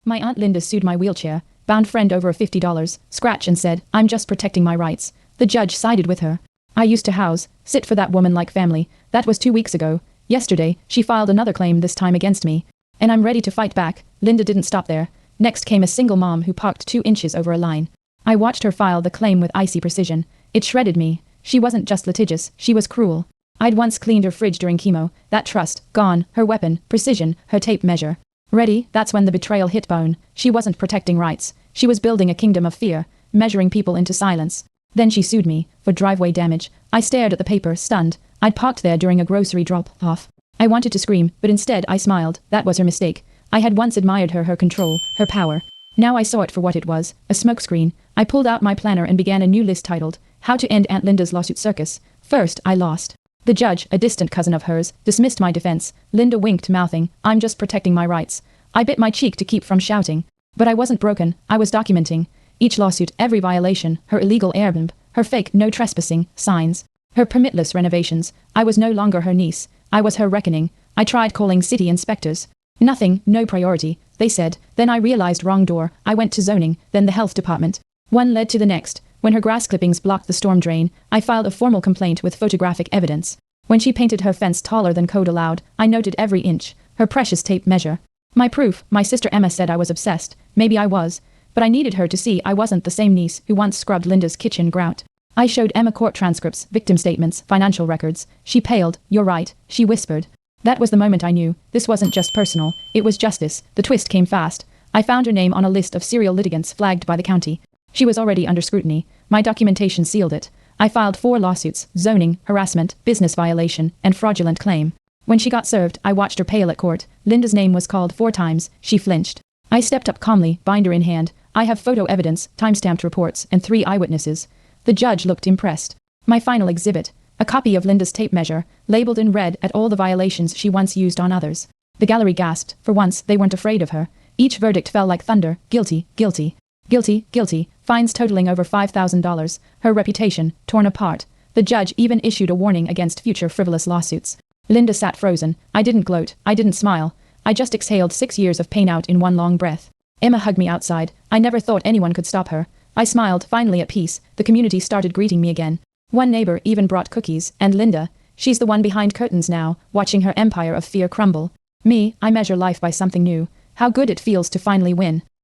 My Aunt Linda sued my wheelchair, bound friend over a $50 scratch and said, I'm just protecting my rights. The judge sided with her. I used to sit for that woman like family. That was 2 weeks ago. Yesterday, she filed another claim, this time against me. And I'm ready to fight back. Linda didn't stop there. Next came a single mom who parked 2 inches over a line. I watched her file the claim with icy precision. It shredded me. She wasn't just litigious, she was cruel. I'd once cleaned her fridge during chemo. That trust, gone. Her weapon, precision, her tape measure. Ready? That's when the betrayal hit bone. She wasn't protecting rights. She was building a kingdom of fear, measuring people into silence. Then she sued me for driveway damage. I stared at the paper, stunned. I'd parked there during a grocery drop-off. I wanted to scream, but instead I smiled. That was her mistake. I had once admired her control, her power. Now I saw it for what it was, a smokescreen. I pulled out my planner and began a new list titled, How to End Aunt Linda's Lawsuit Circus. First, I lost. The judge, a distant cousin of hers, dismissed my defense. Linda winked, mouthing, I'm just protecting my rights. I bit my cheek to keep from shouting. But I wasn't broken, I was documenting. Each lawsuit, every violation, her illegal airbnb, her fake no trespassing signs, her permitless renovations. I was no longer her niece. I was her reckoning. I tried calling city inspectors. Nothing, no priority, they said. Then I realized wrong door. I went to zoning, then the health department. One led to the next. When her grass clippings blocked the storm drain, I filed a formal complaint with photographic evidence. When she painted her fence taller than code allowed, I noted every inch, her precious tape measure. My proof, my sister Emma said I was obsessed. Maybe I was. But I needed her to see I wasn't the same niece who once scrubbed Linda's kitchen grout. I showed Emma court transcripts, victim statements, financial records. She paled. You're right, she whispered. That was the moment I knew. This wasn't just personal. It was justice. The twist came fast. I found her name on a list of serial litigants flagged by the county. She was already under scrutiny. My documentation sealed it. I filed 4 lawsuits: zoning, harassment, business violation, and fraudulent claim. When she got served, I watched her pale at court. Linda's name was called 4 times. She flinched. I stepped up calmly, binder in hand. I have photo evidence, time-stamped reports, and 3 eyewitnesses. The judge looked impressed. My final exhibit, a copy of Linda's tape measure, labeled in red at all the violations she once used on others. The gallery gasped. For once, they weren't afraid of her. Each verdict fell like thunder. Guilty, guilty. Guilty, guilty. Fines totaling over $5,000. Her reputation, torn apart. The judge even issued a warning against future frivolous lawsuits. Linda sat frozen. I didn't gloat. I didn't smile. I just exhaled 6 years of pain out in one long breath. Emma hugged me outside. I never thought anyone could stop her. I smiled, finally at peace. The community started greeting me again. One neighbor even brought cookies. And Linda, she's the one behind curtains now, watching her empire of fear crumble. Me, I measure life by something new. How good it feels to finally win.